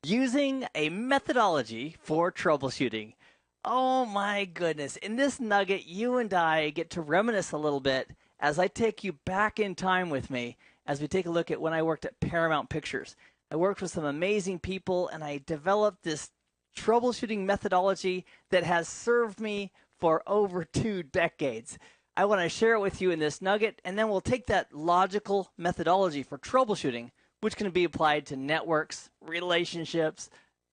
Using a methodology for troubleshooting. Oh my goodness. In this nugget, you and I get to reminisce a little bit as I take you back in time with me as we take a look at when I worked at Paramount Pictures. I worked with some amazing people and I developed this troubleshooting methodology that has served me for over 2 decades. I want to share it with you in this nugget, and then we'll take that logical methodology for troubleshooting, which can be applied to networks, relationships,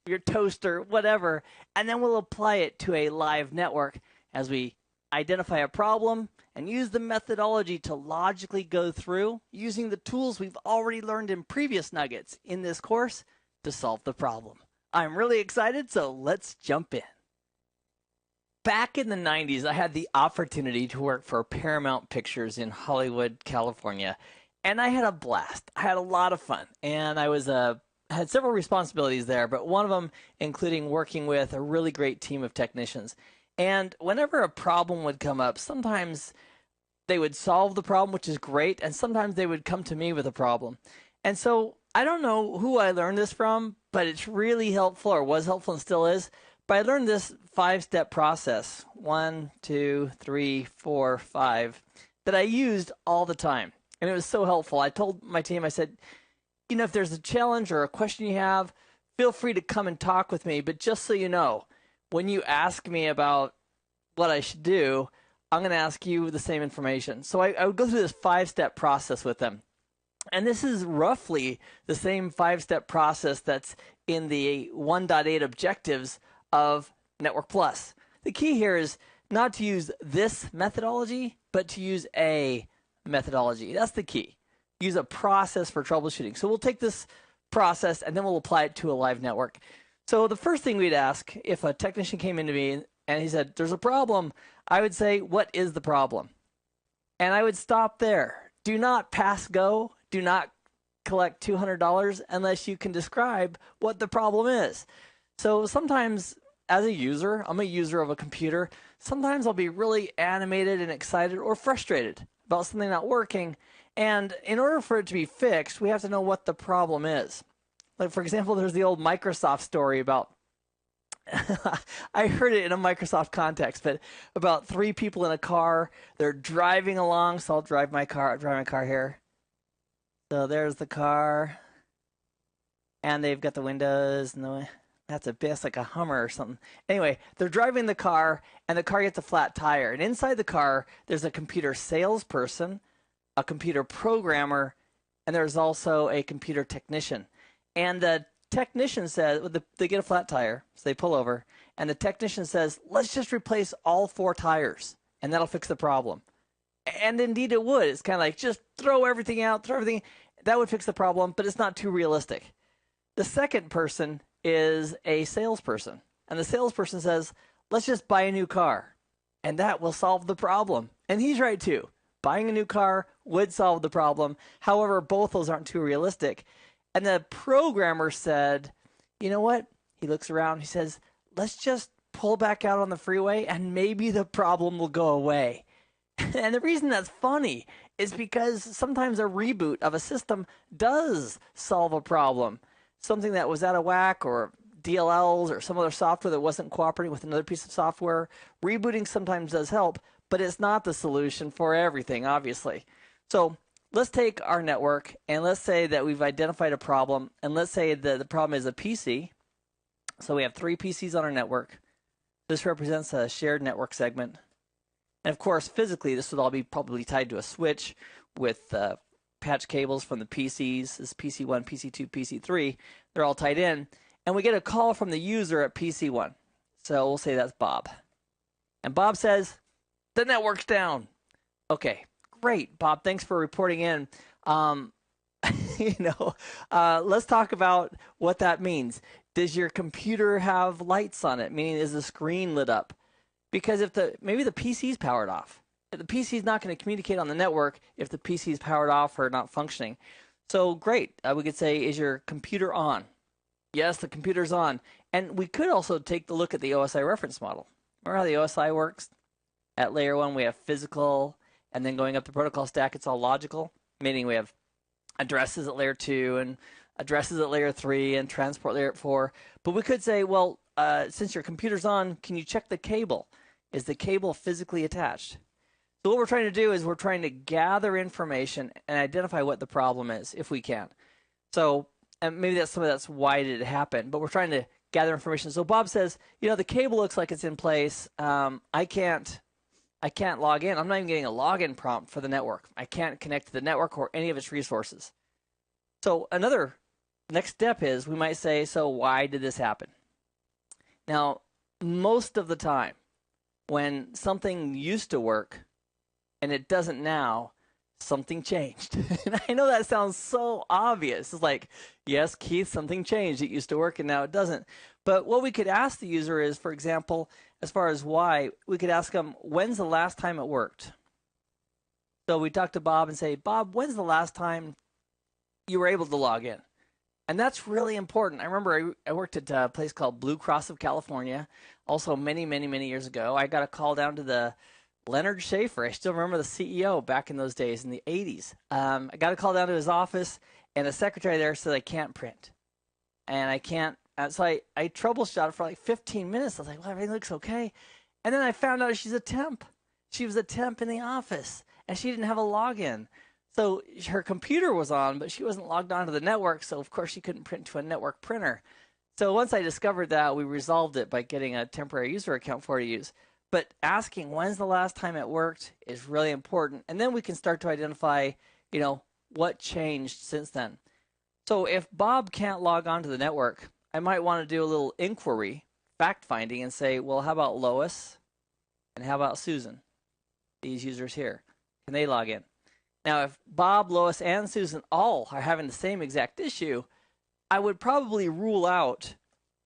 your toaster, whatever, and then we'll apply it to a live network as we identify a problem and use the methodology to logically go through using the tools we've already learned in previous nuggets in this course to solve the problem. I'm really excited, so let's jump in. Back in the 90s, I had the opportunity to work for Paramount Pictures in Hollywood, California, and I had a blast. I had a lot of fun, and I had several responsibilities there, but one of them including working with a really great team of technicians. And whenever a problem would come up, sometimes they would solve the problem, which is great, and sometimes they would come to me with a problem. And so I don't know who I learned this from, but it's really helpful, or was helpful and still is. But I learned this 5-step process, 1, 2, 3, 4, 5, that I used all the time. And it was so helpful. I told my team, I said, if there's a challenge or a question you have, feel free to come and talk with me. But just so you know, when you ask me about what I should do, I'm going to ask you the same information. So I would go through this 5-step process with them. And this is roughly the same 5-step process that's in the 1.8 objectives of Network Plus. The key here is not to use this methodology, but to use a methodology. That's the key. Use a process for troubleshooting. So we'll take this process and then we'll apply it to a live network. So the first thing we'd ask, if a technician came into me and he said, there's a problem, I would say, what is the problem? And I would stop there. Do not pass go. Do not collect $200 unless you can describe what the problem is. So sometimes as a user, I'm a user of a computer, sometimes I'll be really animated and excited or frustrated about something not working. And in order for it to be fixed, we have to know what the problem is. Like, for example, there's the old Microsoft story about, I heard it in a Microsoft context, but about 3 people in a car, they're driving along. So I'll drive my car here. So there's the car, and they've got the windows, and that's like a Hummer or something. Anyway, they're driving the car, and the car gets a flat tire. And inside the car, there's a computer salesperson, a computer programmer, and there's also a computer technician. And the technician says, they get a flat tire, so they pull over, and the technician says, let's just replace all 4 tires, and that'll fix the problem. And indeed it would. It's kind of like, just throw everything out, throw everything. That would fix the problem, but it's not too realistic. The second person is a salesperson, and the salesperson says, let's just buy a new car, and that will solve the problem. And he's right too. Buying a new car would solve the problem. However, both those aren't too realistic. And the programmer said, you know what? He looks around, he says, let's just pull back out on the freeway and maybe the problem will go away. And the reason that's funny is because sometimes a reboot of a system does solve a problem. Something that was out of whack, or DLLs, or some other software that wasn't cooperating with another piece of software. Rebooting sometimes does help, but it's not the solution for everything, obviously. So let's take our network, and let's say that we've identified a problem, and let's say that the problem is a PC. So we have 3 PCs on our network. This represents a shared network segment. And of course, physically, this would all be probably tied to a switch with patch cables from the PCs. This is PC1, PC2, PC3. They're all tied in. And we get a call from the user at PC1. So we'll say that's Bob. And Bob says, the network's down. Okay, great, Bob. Thanks for reporting in. Let's talk about what that means. Does your computer have lights on it? Meaning, is the screen lit up? Because if maybe the PC's powered off. The PC's not going to communicate on the network if the PC's powered off or not functioning. So great. We could say, is your computer on? Yes, the computer's on. And we could also take the look at the OSI reference model. Remember how the OSI works? At layer 1, we have physical, and then going up the protocol stack, it's all logical, meaning we have addresses at layer 2 and addresses at layer 3 and transport layer 4. But we could say, well, since your computer's on, can you check the cable? Is the cable physically attached? So what we're trying to do is we're trying to gather information and identify what the problem is, if we can. So, and maybe that's why did it happen, but we're trying to gather information. So Bob says, the cable looks like it's in place. I can't log in. I'm not even getting a login prompt for the network. I can't connect to the network or any of its resources. So another next step is we might say, so why did this happen? Now, most of the time, when something used to work and it doesn't now, something changed. And I know that sounds so obvious. It's like, yes, Keith, something changed. It used to work and now it doesn't. But what we could ask the user is, for example, as far as why, we could ask them, when's the last time it worked? So we talk to Bob and say, Bob, when's the last time you were able to log in? And that's really important. I remember I worked at a place called Blue Cross of California, also many, many, many years ago. I got a call down to the Leonard Schaefer. I still remember the CEO back in those days in the 80s. I got a call down to his office, and the secretary there said, I can't print. And I can't. So I troubleshot for like 15 minutes. I was like, well, everything looks okay. And then I found out she's a temp. She was a temp in the office, and she didn't have a login. So her computer was on, but she wasn't logged onto the network, so of course she couldn't print to a network printer. So once I discovered that, we resolved it by getting a temporary user account for her to use. But asking when's the last time it worked is really important. And then we can start to identify, what changed since then. So if Bob can't log on to the network, I might want to do a little inquiry, fact finding, and say, well, how about Lois and how about Susan? These users here. Can they log in? Now, if Bob, Lois, and Susan all are having the same exact issue, I would probably rule out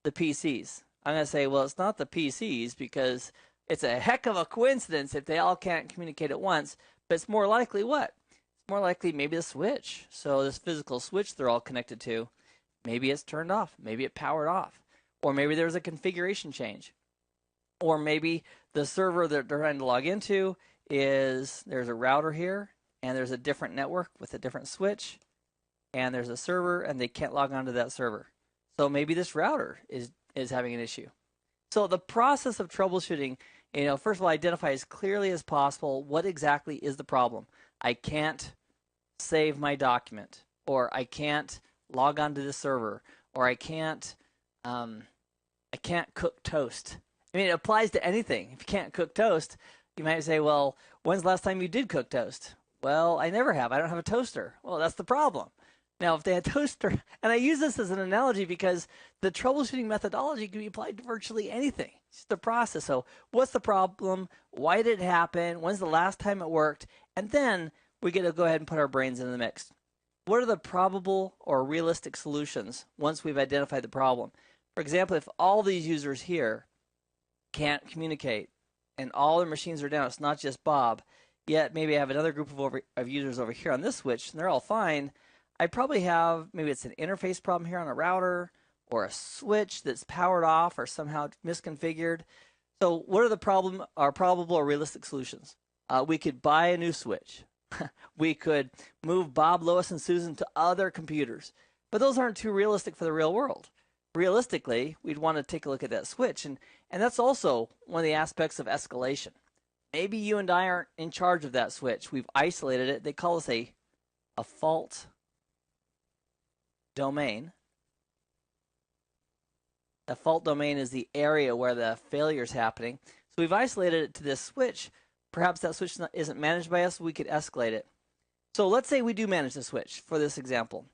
the PCs. I'm going to say, well, it's not the PCs because it's a heck of a coincidence if they all can't communicate at once, but it's more likely what? It's more likely maybe the switch. So this physical switch they're all connected to, maybe it's turned off, maybe it powered off, or maybe there's a configuration change, or maybe the server that they're trying to log into is there's a router here, and there's a different network with a different switch, and there's a server, and they can't log onto that server. So maybe this router is having an issue. So the process of troubleshooting, first of all, identify as clearly as possible what exactly is the problem. I can't save my document, or I can't log onto the server, or I can't cook toast. I mean, it applies to anything. If you can't cook toast, you might say, well, when's the last time you did cook toast? Well, I never have. I don't have a toaster. Well, that's the problem. Now, if they had a toaster, and I use this as an analogy because the troubleshooting methodology can be applied to virtually anything. It's just the process. So what's the problem? Why did it happen? When's the last time it worked? And then we get to go ahead and put our brains in the mix. What are the probable or realistic solutions once we've identified the problem? For example, if all these users here can't communicate and all their machines are down, it's not just Bob, yet maybe I have another group of users over here on this switch, and they're all fine. I probably have, maybe it's an interface problem here on a router, or a switch that's powered off or somehow misconfigured. So what are the probable or realistic solutions? We could buy a new switch. We could move Bob, Lois, and Susan to other computers. But those aren't too realistic for the real world. Realistically, we'd want to take a look at that switch. And that's also one of the aspects of escalation. Maybe you and I aren't in charge of that switch. We've isolated it. They call us a fault domain. A fault domain is the area where the failure is happening. So we've isolated it to this switch. Perhaps that switch isn't managed by us. We could escalate it. So let's say we do manage the switch for this example.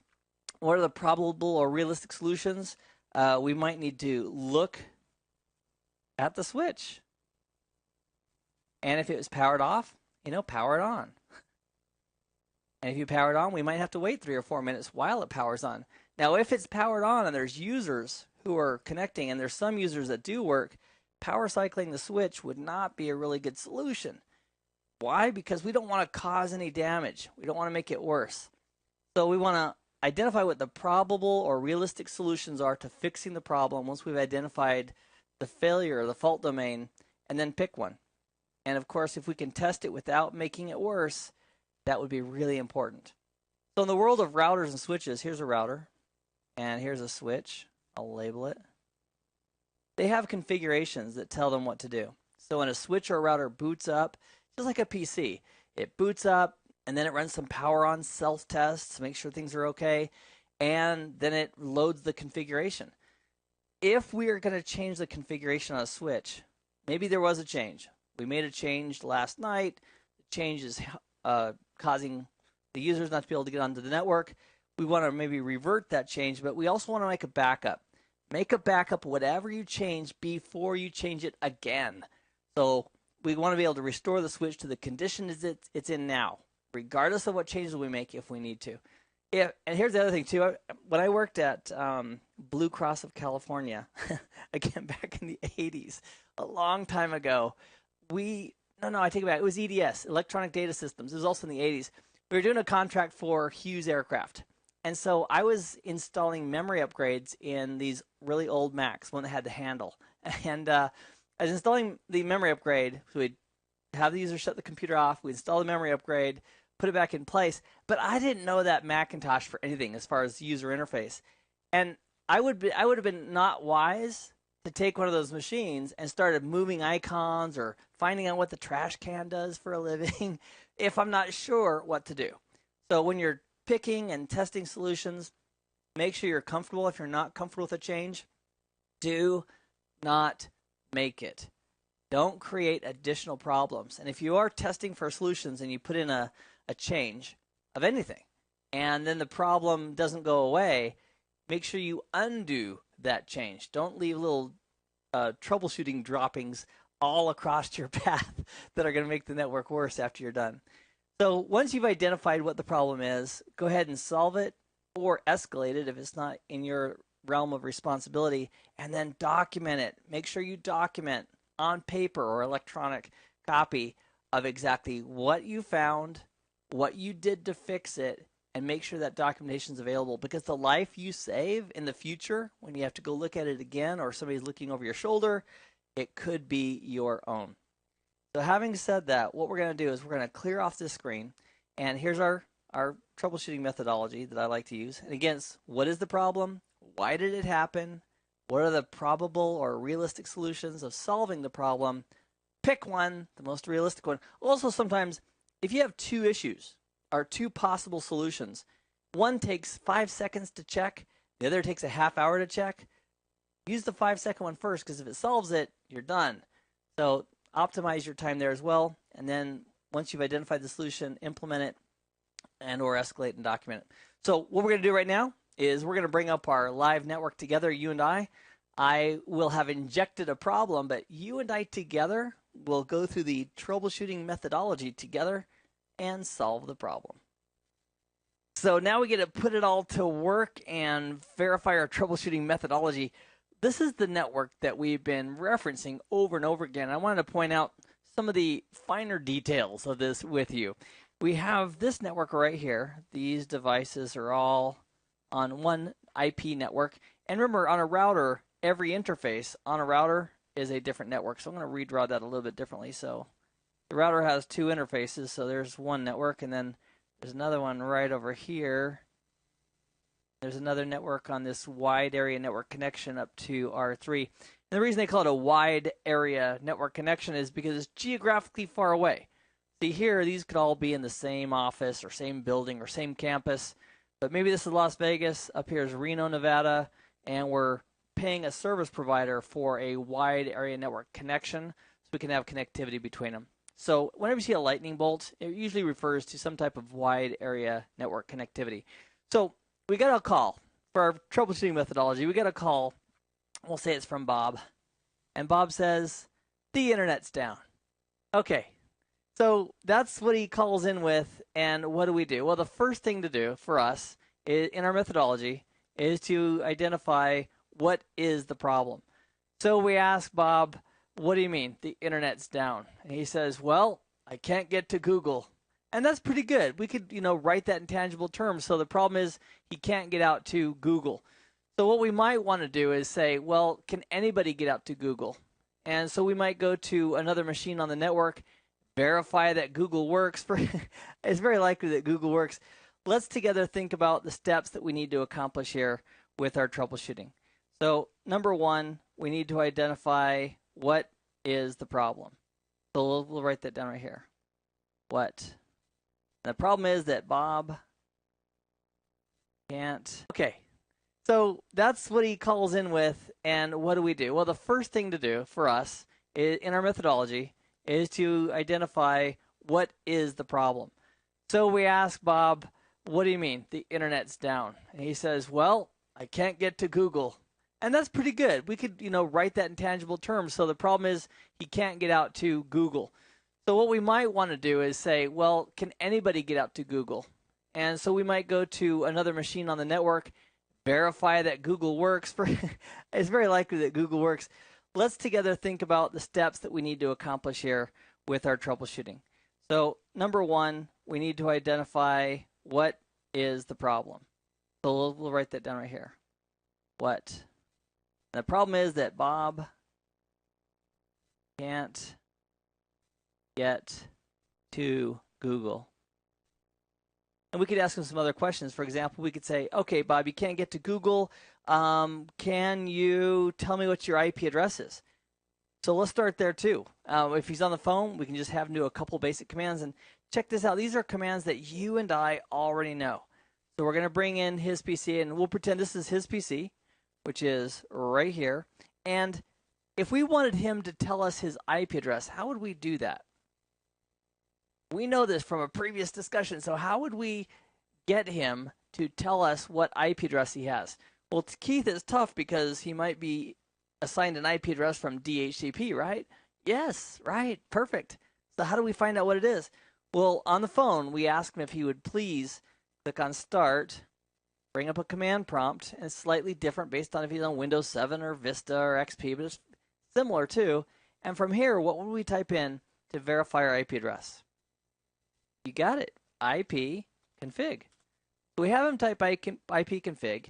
What are the probable or realistic solutions? We might need to look at the switch. And if it was powered off, power it on. And if you power it on, we might have to wait 3 or 4 minutes while it powers on. Now, if it's powered on and there's users who are connecting, and there's some users that do work, power cycling the switch would not be a really good solution. Why? Because we don't want to cause any damage. We don't want to make it worse. So we want to identify what the probable or realistic solutions are to fixing the problem once we've identified the failure or the fault domain, and then pick one. And of course, if we can test it without making it worse, that would be really important. So in the world of routers and switches, here's a router. And here's a switch. I'll label it. They have configurations that tell them what to do. So when a switch or a router boots up, just like a PC, it boots up and then it runs some power on self-tests to make sure things are okay, and then it loads the configuration. If we are going to change the configuration on a switch, maybe there was a change. We made a change last night. The change is causing the users not to be able to get onto the network. We want to maybe revert that change, but we also want to make a backup. Make a backup whatever you change before you change it again. So we want to be able to restore the switch to the condition it's in now, regardless of what changes we make if we need to. And here's the other thing too. When I worked at Blue Cross of California, again back in the 80s, a long time ago, I take it back. It was EDS, Electronic Data Systems. It was also in the 80s. We were doing a contract for Hughes Aircraft. And so I was installing memory upgrades in these really old Macs, one that had the handle. And I was installing the memory upgrade. So we'd have the user shut the computer off. We'd install the memory upgrade, put it back in place. But I didn't know that Macintosh for anything as far as user interface. And I would have been not wise to take one of those machines and started moving icons or finding out what the trash can does for a living if I'm not sure what to do. So when you're picking and testing solutions, make sure you're comfortable. If you're not comfortable with a change, do not make it. Don't create additional problems. And if you are testing for solutions and you put in a change of anything and then the problem doesn't go away, make sure you undo that change. Don't leave little troubleshooting droppings all across your path that are going to make the network worse after you're done. So once you've identified what the problem is, go ahead and solve it or escalate it if it's not in your realm of responsibility, and then document it. Make sure you document on paper or electronic copy of exactly what you found, what you did to fix it, and make sure that documentation is available, because the life you save in the future when you have to go look at it again or somebody's looking over your shoulder, it could be your own. So having said that, what we're going to do is we're going to clear off this screen, and here's our troubleshooting methodology that I like to use. And again, what is the problem? Why did it happen? What are the probable or realistic solutions of solving the problem? Pick one, the most realistic one. Also, sometimes if you have two issues or two possible solutions, one takes 5 seconds to check, the other takes a half hour to check, use the 5-second one first, because if it solves it, you're done. So optimize your time there as well, and then once you've identified the solution, implement it and or escalate and document it. So what we're going to do right now is we're going to bring up our live network together, you and I. I will have injected a problem, but you and I together will go through the troubleshooting methodology together and solve the problem. So now we get to put it all to work and verify our troubleshooting methodology. This is the network that we've been referencing over and over again. I wanted to point out some of the finer details of this with you. We have this network right here. These devices are all on one IP network. And remember, on a router, every interface on a router is a different network. So I'm going to redraw that a little bit differently. So the router has two interfaces. So there's one network, and then there's another one right over here. There's another network on this wide area network connection up to R3. And the reason they call it a wide area network connection is because it's geographically far away. See here, these could all be in the same office or same building or same campus. But maybe this is Las Vegas, up here is Reno, Nevada, and we're paying a service provider for a wide area network connection so we can have connectivity between them. So whenever you see a lightning bolt, it usually refers to some type of wide area network connectivity. So we got a call for our troubleshooting methodology. We got a call. We'll say it's from Bob. And Bob says, the internet's down. Okay. So that's what he calls in with. And what do? Well, the first thing to do for us in our methodology is to identify what is the problem. So we ask Bob, what do you mean the internet's down? And he says, well, I can't get to Google. And that's pretty good. We could, write that in tangible terms. So the problem is he can't get out to Google. So what we might want to do is say, well, can anybody get out to Google? And so we might go to another machine on the network, verify that Google works. It's very likely that Google works. Let's together think about the steps that we need to accomplish here. with our troubleshooting. So number one, we need to identify what is the problem. So we'll write that down right here. What? The problem is that Bob can't. Okay, so that's what he calls in with, and what do we do? Well, the first thing to do for us in our methodology is to identify what is the problem. So we ask Bob, what do you mean the internet's down? And he says, well, I can't get to Google. And that's pretty good. We could, write that in tangible terms. So the problem is he can't get out to Google. So what we might want to do is say, well, can anybody get out to Google? And so we might go to another machine on the network, verify that Google works. It's very likely that Google works. Let's together think about the steps that we need to accomplish here with our troubleshooting. So number one, we need to identify what is the problem. So we'll write that down right here. What? The problem is that Bob can't get to Google. And we could ask him some other questions. For example, we could say, okay, Bob, you can't get to Google. Can you tell me what your IP address is? So let's start there too. If he's on the phone, we can just have him do a couple basic commands. And check this out. These are commands that you and I already know. So we're going to bring in his PC, and we'll pretend this is his PC, which is right here. And if we wanted him to tell us his IP address, how would we do that? We know this from a previous discussion, so how would we get him to tell us what IP address he has? Well, Keith, is tough because he might be assigned an IP address from DHCP, right? Yes, right, perfect. So how do we find out what it is? Well, on the phone, we ask him if he would please click on Start, bring up a command prompt, and it's slightly different based on if he's on Windows 7 or Vista or XP, but it's similar too. And from here, what would we type in to verify our IP address? You got it, IP config. So we have him type IP config,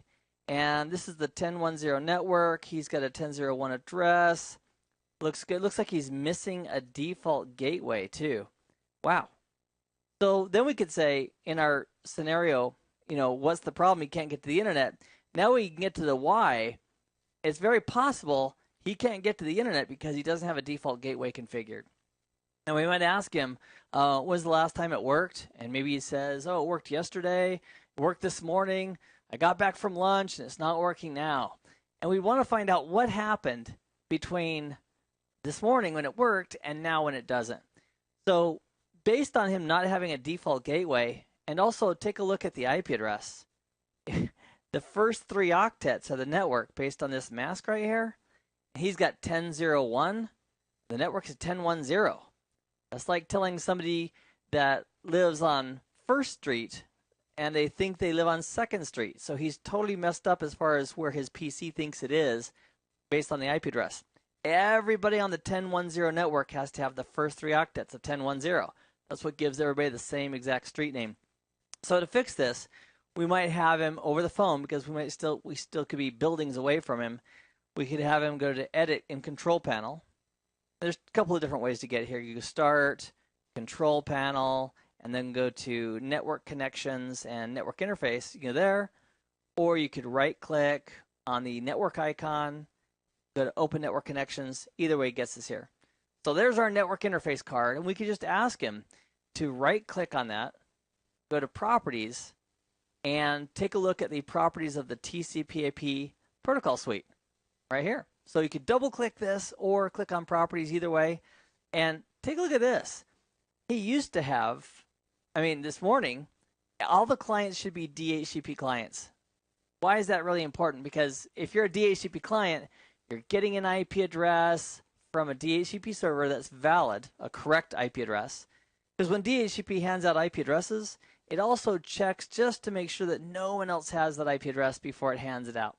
and this is the 10.1.0 network. He's got a 10.0.1 address. Looks good. Looks like he's missing a default gateway too. Wow. So then we could say in our scenario, what's the problem? He can't get to the internet. Now we can get to the why. It's very possible he can't get to the internet because he doesn't have a default gateway configured. And we might ask him, when was the last time it worked? And maybe he says, oh, it worked yesterday, it worked this morning, I got back from lunch, and it's not working now. And we want to find out what happened between this morning when it worked and now when it doesn't. So based on him not having a default gateway, and also take a look at the IP address, the first 3 octets of the network based on this mask right here, he's got 10.0.1, the network is 10.1.0. That's like telling somebody that lives on 1st Street and they think they live on 2nd Street. So he's totally messed up as far as where his PC thinks it is based on the IP address. Everybody on the 10.1.0 network has to have the first 3 octets of 10.1.0. That's what gives everybody the same exact street name. So to fix this, we might have him over the phone because we still could be buildings away from him. We could have him go to Edit in Control Panel. There's a couple of different ways to get here. You can start, Control Panel, and then go to Network Connections and Network Interface. You go there, or you could right-click on the network icon, go to Open Network Connections. Either way gets us here. So there's our network interface card, and we could just ask him to right-click on that, go to Properties, and take a look at the properties of the TCP/IP protocol suite right here. So you could double-click this or click on Properties either way, and take a look at this. He used to have, this morning, all the clients should be DHCP clients. Why is that really important? Because if you're a DHCP client, you're getting an IP address from a DHCP server that's valid, a correct IP address. Because when DHCP hands out IP addresses, it also checks just to make sure that no one else has that IP address before it hands it out.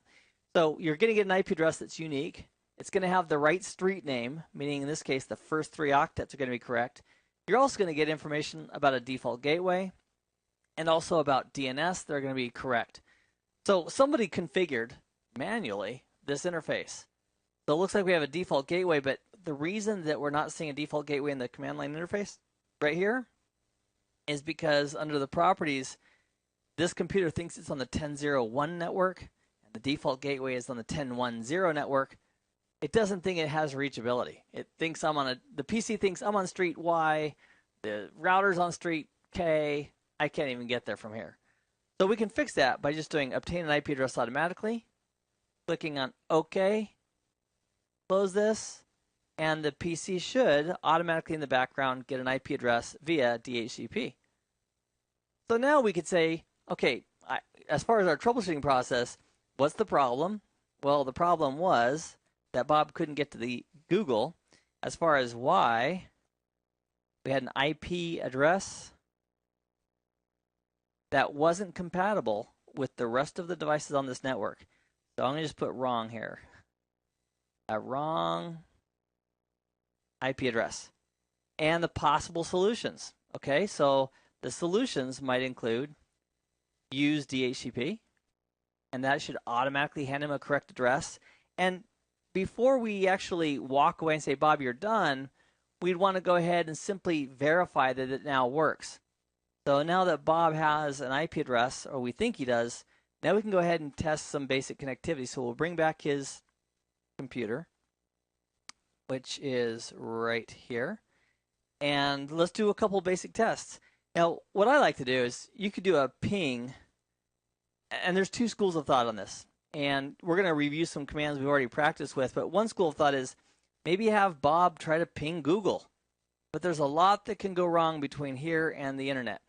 So you're going to get an IP address that's unique. It's going to have the right street name, meaning in this case the first 3 octets are going to be correct. You're also going to get information about a default gateway and also about DNS. They're going to be correct. So somebody configured manually this interface. So it looks like we have a default gateway, but the reason that we're not seeing a default gateway in the command line interface right here is because under the properties, this computer thinks it's on the 10.0.1 network. The default gateway is on the 10.1.0 network. It doesn't think it has reachability. It thinks the PC thinks I'm on street Y, the router's on street K. I can't even get there from here. So we can fix that by just doing obtain an IP address automatically, clicking on OK, close this, and the PC should automatically in the background get an IP address via DHCP. So now we could say, okay, as far as our troubleshooting process, what's the problem? Well, the problem was that Bob couldn't get to the Google. As far as why, we had an IP address that wasn't compatible with the rest of the devices on this network. So I'm going to just put wrong here. A wrong IP address. And the possible solutions. Okay, so the solutions might include use DHCP, and that should automatically hand him a correct address. And before we actually walk away and say, Bob, you're done, we'd want to go ahead and simply verify that it now works. So now that Bob has an IP address, or we think he does, now we can go ahead and test some basic connectivity. So we'll bring back his computer, which is right here. And let's do a couple basic tests. Now, what I like to do is you could do a ping, and there's two schools of thought on this. And we're going to review some commands we've already practiced with, but one school of thought is maybe have Bob try to ping Google. But there's a lot that can go wrong between here and the internet.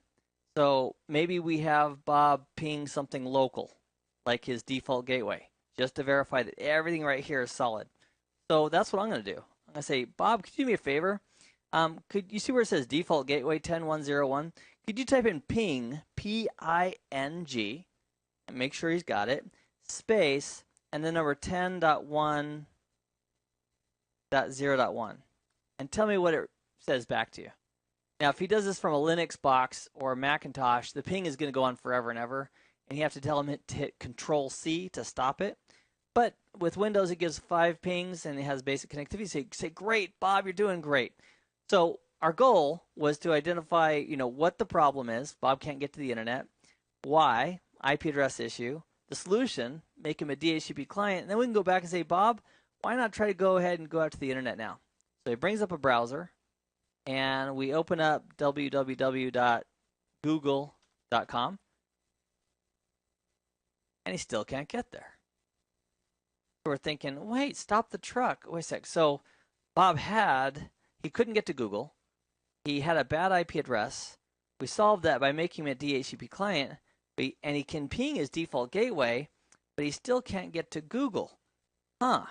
So maybe we have Bob ping something local, like his default gateway, just to verify that everything right here is solid. So that's what I'm going to do. I'm going to say, Bob, could you do me a favor? Could you see where it says default gateway 10.1.0.1? Could you type in ping, P-I-N-G, and make sure he's got it, space, and then number 10.1.0.1, and tell me what it says back to you. Now, if he does this from a Linux box or a Macintosh, the ping is going to go on forever and ever, and you have to tell him to hit Control-C to stop it. But with Windows, it gives 5 pings, and it has basic connectivity. So you say, great, Bob, you're doing great. So our goal was to identify, what the problem is. Bob can't get to the internet. Why? IP address issue. The solution, make him a DHCP client, and then we can go back and say, Bob, why not try to go ahead and go out to the internet now? So he brings up a browser, and we open up www.google.com, and he still can't get there. So we're thinking, wait, stop the truck. Wait a sec. So Bob he couldn't get to Google. He had a bad IP address. We solved that by making him a DHCP client, and he can ping his default gateway, but he still can't get to Google. So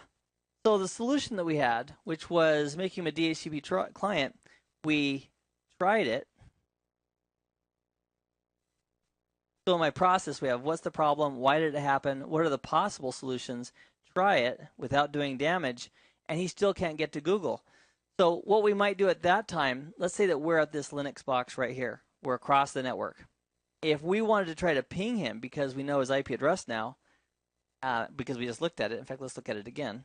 the solution that we had, which was making him a DHCP client, we tried it. So in my process, we have what's the problem, why did it happen, what are the possible solutions, try it without doing damage, and he still can't get to Google. So what we might do at that time, let's say that we're at this Linux box right here. We're across the network. If we wanted to try to ping him because we know his IP address now, because we just looked at it. In fact, let's look at it again.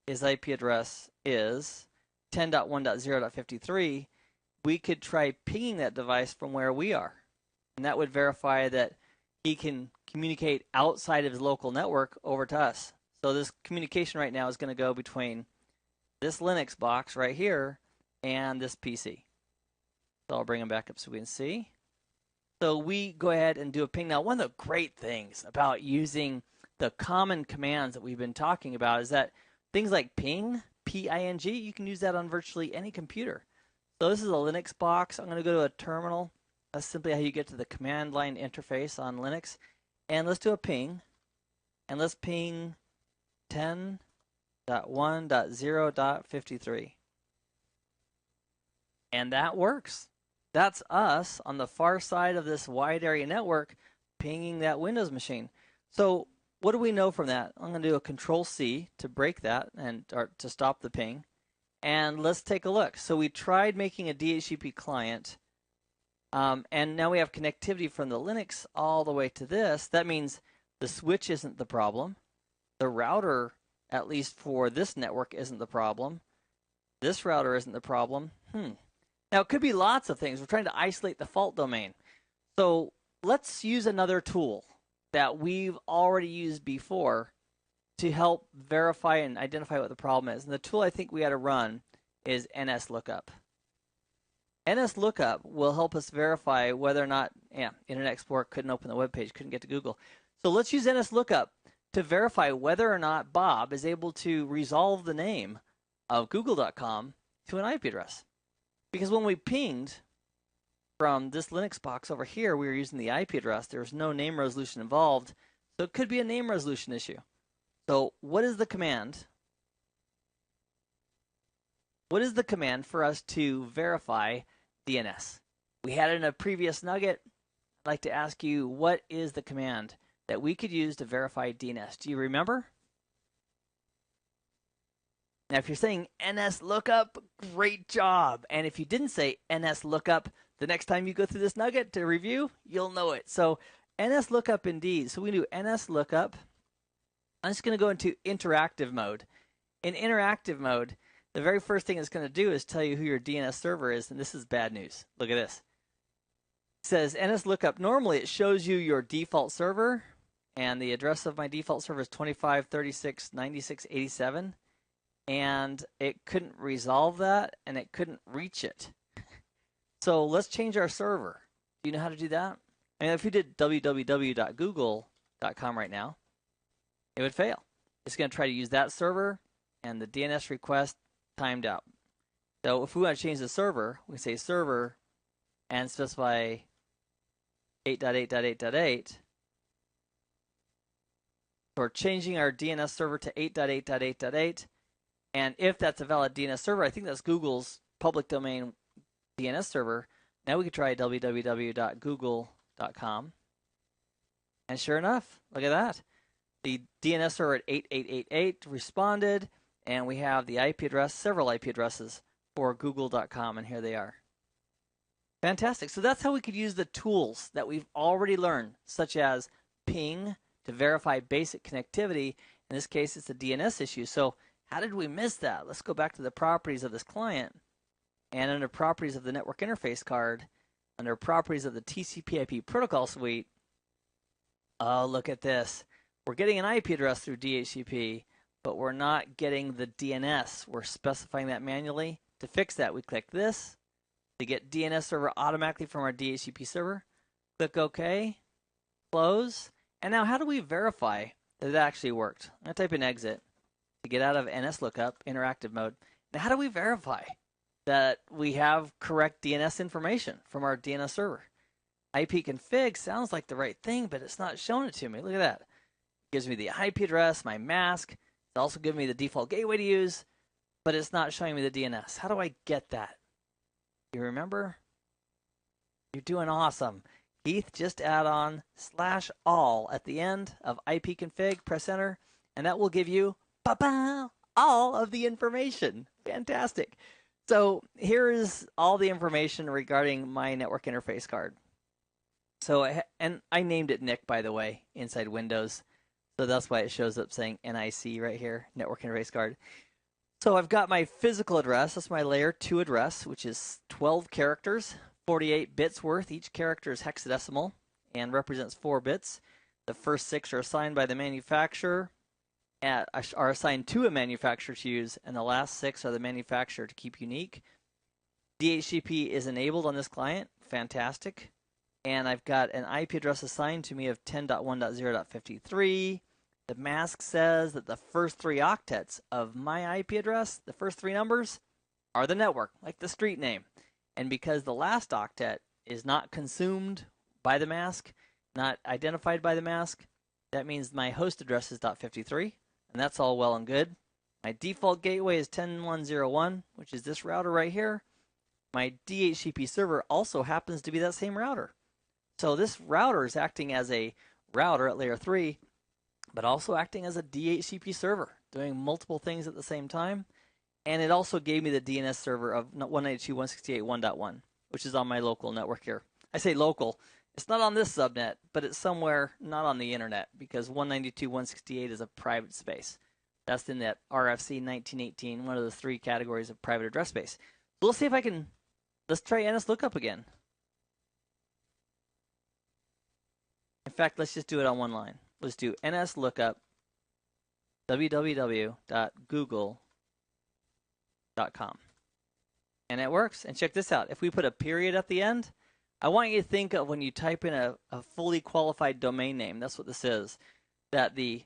His IP address is 10.1.0.53. We could try pinging that device from where we are. And that would verify that he can communicate outside of his local network over to us. So this communication right now is going to go between this Linux box right here and this PC. So I'll bring them back up so we can see. So we go ahead and do a ping. Now, one of the great things about using the common commands that we've been talking about is that things like ping, P-I-N-G, you can use that on virtually any computer. So this is a Linux box. I'm going to go to a terminal. That's simply how you get to the command line interface on Linux. And let's do a ping. And let's ping 10.1.0.53. And that works. That's us on the far side of this wide area network pinging that Windows machine. So what do we know from that? I'm going to do a Control-C to break that or to stop the ping. And let's take a look. So we tried making a DHCP client, and now we have connectivity from the Linux all the way to this. That means the switch isn't the problem. The router, at least for this network, isn't the problem. This router isn't the problem. Now, it could be lots of things. We're trying to isolate the fault domain. So let's use another tool. that we've already used before to help verify and identify what the problem is. And the tool I think we ought to run is NSLookup. NSLookup will help us verify whether or not, Internet Explorer couldn't open the web page, couldn't get to Google. So let's use NSLookup to verify whether or not Bob is able to resolve the name of google.com to an IP address. Because when we pinged from this Linux box over here, we were using the IP address. There was no name resolution involved, so it could be a name resolution issue. So what is the command? What is the command for us to verify DNS? We had it in a previous nugget. I'd like to ask you, what is the command that we could use to verify DNS? Do you remember? Now, if you're saying NSLookup, great job. And if you didn't say NSLookup, the next time you go through this nugget to review, you'll know it. So NSLookup indeed. So we do NSLookup. I'm just going to go into interactive mode. In interactive mode, the very first thing it's going to do is tell you who your DNS server is, and this is bad news. Look at this. It says NSLookup. Normally, it shows you your default server, and the address of my default server is 25.36.96.87, and it couldn't resolve that, and it couldn't reach it. So let's change our server. Do you know how to do that? And if you did www.google.com right now, it would fail. It's going to try to use that server, and the DNS request timed out. So if we want to change the server, we say server and specify 8.8.8.8. So we're changing our DNS server to 8.8.8.8. And if that's a valid DNS server, I think that's Google's public domain DNS server. Now we could try www.google.com. And sure enough, look at that. The DNS server at 8888 responded, and we have the IP address, several IP addresses for google.com, and here they are. Fantastic. So that's how we could use the tools that we've already learned, such as ping to verify basic connectivity. In this case, it's a DNS issue. So how did we miss that? Let's go back to the properties of this client. And under properties of the network interface card, under properties of the TCP/IP protocol suite, oh, look at this. We're getting an IP address through DHCP, but we're not getting the DNS. We're specifying that manually. To fix that, we click this to get DNS server automatically from our DHCP server. Click OK, close. And now how do we verify that it actually worked? I'm going to type in exit to get out of NSLookup, interactive mode. Now how do we verify that we have correct DNS information from our DNS server? ipconfig sounds like the right thing, but it's not showing it to me. Look at that. It gives me the IP address, my mask. It's also giving me the default gateway to use, but it's not showing me the DNS. How do I get that? You remember? You're doing awesome. Keith, just add on /all at the end of ipconfig, press enter, and that will give you all of the information. Fantastic. So here is all the information regarding my network interface card. So, and I named it Nick, by the way, inside Windows. So that's why it shows up saying NIC right here, network interface card. So I've got my physical address. That's my layer 2 address, which is 12 characters, 48 bits worth. Each character is hexadecimal and represents 4 bits. The first 6 are assigned by the manufacturer, are assigned to a manufacturer to use, and the last 6 are the manufacturer to keep unique. DHCP is enabled on this client. Fantastic. And I've got an IP address assigned to me of 10.1.0.53. The mask says that the first 3 octets of my IP address, the first 3 numbers, are the network, like the street name. And because the last octet is not consumed by the mask, not identified by the mask, that means my host address is .53, and that's all well and good. My default gateway is 10.1.0.1, which is this router right here. My DHCP server also happens to be that same router. So this router is acting as a router at layer 3, but also acting as a DHCP server, doing multiple things at the same time. And it also gave me the DNS server of 192.168.1.1, which is on my local network here. I say local. It's not on this subnet, but it's somewhere not on the internet, because 192.168 is a private space. That's in that RFC 1918, one of the 3 categories of private address space. So let's see if I can, let's try NSLookup again. fact, let's just do it on one line. Let's do ns lookup www.google.com. And it works. And check this out. If we put a period at the end, I want you to think of when you type in a fully qualified domain name. That's what this is. That the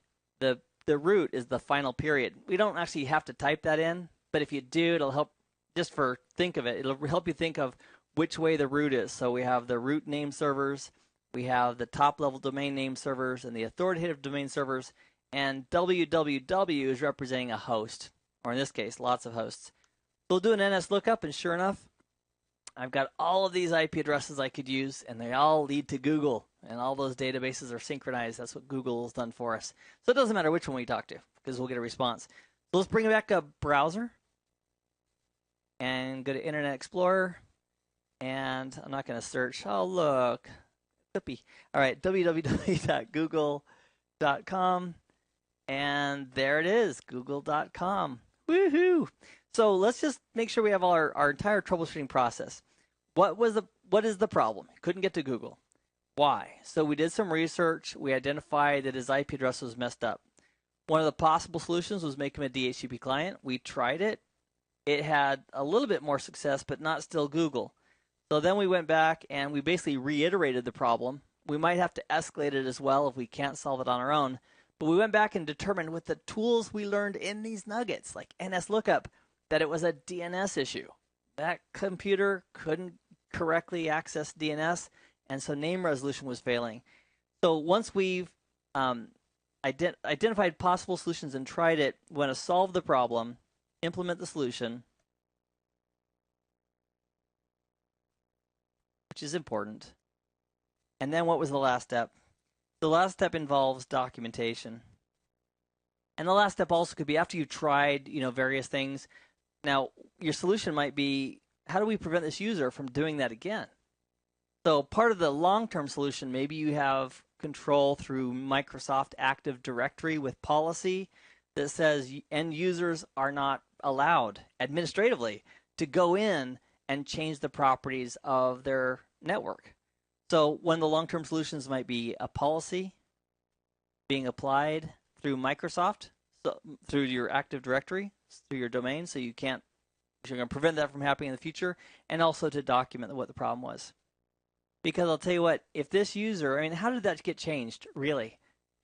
root is the final period. We don't actually have to type that in, but if you do, it'll help. Just for think of it, it'll help you think of which way the root is. So we have the root name servers, we have the top level domain name servers, and the authoritative domain servers. And www is representing a host, or in this case, lots of hosts. So we'll do an NS lookup, and sure enough, I've got all of these IP addresses I could use, and they all lead to Google. And all those databases are synchronized. That's what Google's done for us. So it doesn't matter which one we talk to, because we'll get a response. So let's bring back a browser and go to Internet Explorer. And I'm not going to search. Oh, look. Clippy. All right, www.google.com. And there it is, google.com. Woohoo! So let's just make sure we have all our entire troubleshooting process. What is the problem? Couldn't get to Google. Why? So we did some research. We identified that his IP address was messed up. One of the possible solutions was make him a DHCP client. We tried it. It had a little bit more success, but not still Google. So then we went back and we basically reiterated the problem. We might have to escalate it as well if we can't solve it on our own. But we went back and determined with the tools we learned in these nuggets, like NS lookup, that it was a DNS issue. That computer couldn't correctly access DNS, and so name resolution was failing. So once we've identified possible solutions and tried it, we want to solve the problem, implement the solution, which is important. And then what was the last step? The last step involves documentation. And the last step also could be after you've tried, various things. Now, your solution might be, how do we prevent this user from doing that again? So part of the long-term solution, maybe you have control through Microsoft Active Directory with policy that says end users are not allowed administratively to go in and change the properties of their network. So one of the long-term solutions might be a policy being applied through Microsoft, so through your Active Directory, through your domain, so you're going to prevent that from happening in the future, and also to document what the problem was. Because I'll tell you what, if this user, how did that get changed, really?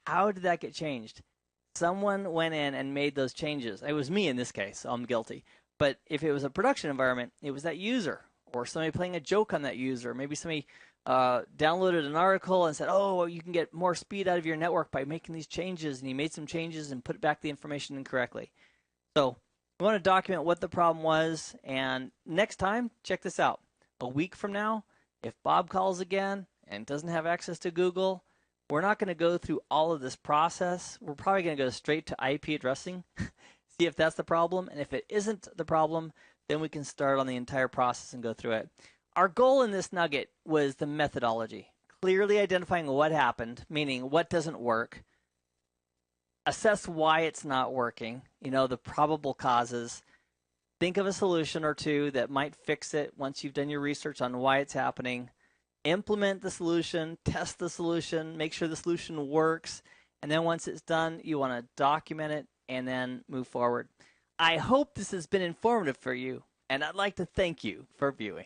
How did that get changed? Someone went in and made those changes. It was me in this case, so I'm guilty. But if it was a production environment, it was that user, or somebody playing a joke on that user. Maybe somebody downloaded an article and said, oh, you can get more speed out of your network by making these changes, and he made some changes and put back the information incorrectly. So we want to document what the problem was, and next time, check this out. A week from now, if Bob calls again and doesn't have access to Google, we're not going to go through all of this process. We're probably going to go straight to IP addressing, see if that's the problem, and if it isn't the problem, then we can start on the entire process and go through it. Our goal in this nugget was the methodology, clearly identifying what happened, meaning what doesn't work, assess why it's not working, the probable causes, think of a solution or two that might fix it once you've done your research on why it's happening, implement the solution, test the solution, make sure the solution works, and then once it's done, you want to document it and then move forward. I hope this has been informative for you, and I'd like to thank you for viewing.